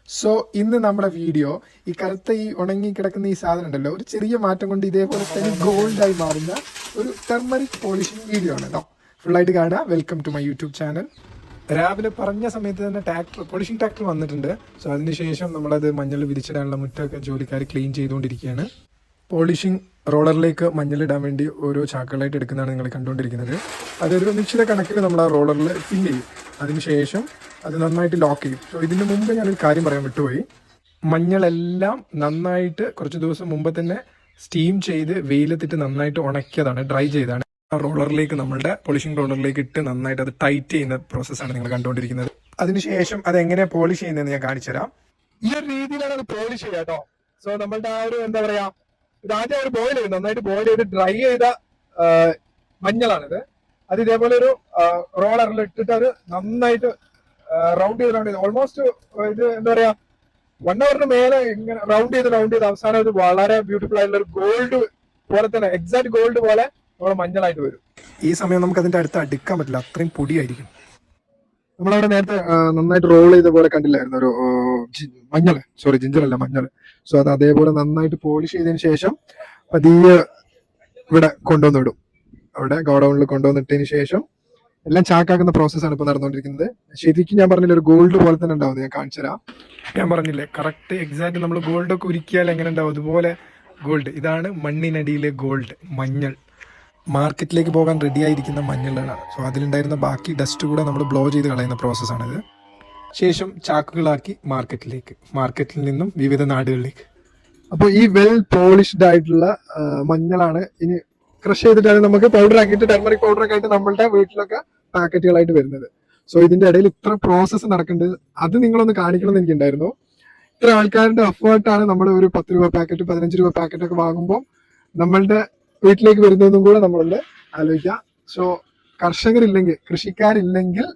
So ഇന്ന് നമ്മുടെ video ഈ കറുത്ത ഈ ഉണങ്ങി കിടക്കുന്ന ഈ സാധനം ഉണ്ടല്ലോ, ഒരു ചെറിയ മാറ്റം കൊണ്ട് ഇതേപോലെ തന്നെ ഗോൾഡായി മാറുന്ന ഒരു ടെർമറിക് പോളിഷിംഗ് വീഡിയോ ആണ് കേട്ടോ. ഫുള്ളായിട്ട് കാണുക. Welcome to my YouTube channel. രാവിലെ പറഞ്ഞ സമയത്ത് തന്നെ പോളിഷിംഗ് ട്രാക്ടർ വന്നിട്ടുണ്ട്. സോ അതിനുശേഷം നമ്മളത് മഞ്ഞൾ വിരിച്ചിടാനുള്ള മുറ്റമൊക്കെ ജോലിക്കാർ ക്ലീൻ ചെയ്തുകൊണ്ടിരിക്കുകയാണ്. പോളിഷിംഗ് റോളറിലേക്ക് മഞ്ഞളിടാൻ വേണ്ടി ഓരോ ചാക്കുകളായിട്ട് എടുക്കുന്നതാണ് നിങ്ങൾ കണ്ടുകൊണ്ടിരിക്കുന്നത്. അതൊരു നിശ്ചിത കണക്കിൽ നമ്മൾ ആ റോളറിൽ ഫില്ല് ചെയ്യും. അതിനുശേഷം അത് നന്നായിട്ട് ലോക്ക് ചെയ്യും. സോ ഇതിന് മുമ്പ് ഞാനൊരു കാര്യം പറയാൻ വിട്ടുപോയി. മഞ്ഞളെല്ലാം നന്നായിട്ട് കുറച്ച് ദിവസം മുമ്പ് തന്നെ സ്റ്റീം ചെയ്ത് വെയിലത്തിട്ട് നന്നായിട്ട് ഉണക്കിയതാണ്, ഡ്രൈ ചെയ്താണ്. ആ റോളറിലേക്ക്, നമ്മളുടെ പോളിഷിംഗ് റോളറിലേക്ക് ഇട്ട് നന്നായിട്ട് അത് ടൈറ്റ് ചെയ്യുന്ന പ്രോസസ്സാണ് നിങ്ങൾ കണ്ടുകൊണ്ടിരിക്കുന്നത്. അതിനുശേഷം അത് എങ്ങനെയാണ് പോളിഷ് ചെയ്യുന്നതെന്ന് ഞാൻ കാണിച്ചു തരാം. ഈ ഒരു രീതിയിലാണ് അത് പോളിഷ് ചെയ്യുക കേട്ടോ. സോ നമ്മളുടെ ആ ഒരു എന്താ പറയാ, ഇതാദ്യം ഒരു ബോയിൽ ചെയ്ത് നന്നായിട്ട് ബോയിൽ ചെയ്ത് ഡ്രൈ ചെയ്ത മഞ്ഞളാണിത്. അത് ഇതേപോലെ ഒരു റോളറിൽ ഇട്ടിട്ട് അത് നന്നായിട്ട് റൗണ്ട് ചെയ്ത് ഓൾമോസ്റ്റ് ഇത് എന്താ പറയാ 1 hour മേലെ ഇങ്ങനെ റൗണ്ട് ചെയ്ത് അവസാനം ഇത് വളരെ ബ്യൂട്ടിഫുൾ ആയിട്ടുള്ള ഒരു ഗോൾഡ് പോലെ തന്നെ, എക്സാക്ട് ഗോൾഡ് പോലെ നമ്മുടെ മഞ്ഞളായിട്ട് വരും. ഈ സമയം നമുക്ക് അതിന്റെ അടുത്ത് അടുക്കാൻ പറ്റില്ല, അത്രയും പൊടിയായിരിക്കും. നമ്മളവിടെ നേരത്തെ നന്നായിട്ട് റോൾ ചെയ്ത പോലെ കണ്ടില്ലായിരുന്നു ഒരു ജിഞ്ചറല്ല മഞ്ഞൾ. സോ അത് അതേപോലെ നന്നായിട്ട് പോളിഷ് ചെയ്തതിന് ശേഷം പതിയെ ഇവിടെ കൊണ്ടുവന്നിടും. അവിടെ ഗോഡൌണിൽ കൊണ്ടുവന്നിട്ടതിന് ശേഷം എല്ലാം ചാക്കാക്കുന്ന പ്രോസസ്സാണ് ഇപ്പോൾ നടന്നുകൊണ്ടിരിക്കുന്നത്. ശരിക്കും ഞാൻ പറഞ്ഞില്ല, ഒരു ഗോൾഡ് പോലെ തന്നെ ഉണ്ടാവും. ഞാൻ കാണിച്ചു തരാം. ഞാൻ പറഞ്ഞില്ലേ, കറക്റ്റ് എക്സാക്ട് നമ്മൾ ഗോൾഡൊക്കെ ഉരുക്കിയാൽ എങ്ങനെ ഉണ്ടാവും അതുപോലെ ഗോൾഡ്. ഇതാണ് മണ്ണിനടിയിലെ ഗോൾഡ്, മഞ്ഞൾ. മാർക്കറ്റിലേക്ക് പോകാൻ റെഡി ആയിരിക്കുന്ന മഞ്ഞളാണ്. സോ അതിലുണ്ടായിരുന്ന ബാക്കി ഡസ്റ്റ് കൂടെ നമ്മൾ ബ്ലോ ചെയ്ത് കളയുന്ന പ്രോസസ്സാണിത്. ശേഷം ചാക്കുകളാക്കി മാർക്കറ്റിൽ നിന്നും വിവിധ നാടുകളിലേക്ക്. അപ്പോൾ ഈ വെൽ പോളിഷ്ഡ് ആയിട്ടുള്ള മഞ്ഞളാണ് ഇനി ക്രഷ് ചെയ്തിട്ടാണ് നമുക്ക് പൗഡർ ആക്കിയിട്ട്, ടെർമറിക് പൗഡർ ഒക്കെ ആയിട്ട് നമ്മളുടെ വീട്ടിലൊക്കെ പാക്കറ്റുകളായിട്ട് വരുന്നത്. സോ ഇതിന്റെ ഇടയിൽ ഇത്ര പ്രോസസ്സ് നടക്കേണ്ടത്, അത് നിങ്ങളൊന്ന് കാണിക്കണം എന്ന് എനിക്കുണ്ടായിരുന്നു. ഇത്ര ആൾക്കാരുടെ എഫേർട്ടാണ് നമ്മൾ ഒരു 10 രൂപ പാക്കറ്റ് 15 രൂപ പാക്കറ്റ് ഒക്കെ വാങ്ങുമ്പോൾ നമ്മളുടെ വീട്ടിലേക്ക് വരുന്നതും കൂടെ നമ്മളൊന്ന് ആലോചിക്കാം. സോ കർഷകരില്ലെങ്കിൽ, കൃഷിക്കാരില്ലെങ്കിൽ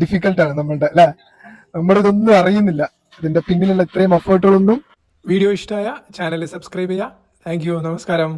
ഡിഫിക്കൽട്ടാണ് നമ്മളുടെ, അല്ലെ? നമ്മളിതൊന്നും അറിയുന്നില്ല, ഇതിന്റെ പിന്നിലുള്ള ഇത്രയും എഫേർട്ടുകളൊന്നും. വീഡിയോ ഇഷ്ടമായ ചാനൽ സബ്സ്ക്രൈബ് ചെയ്യുക. Thank you. നമസ്കാരം.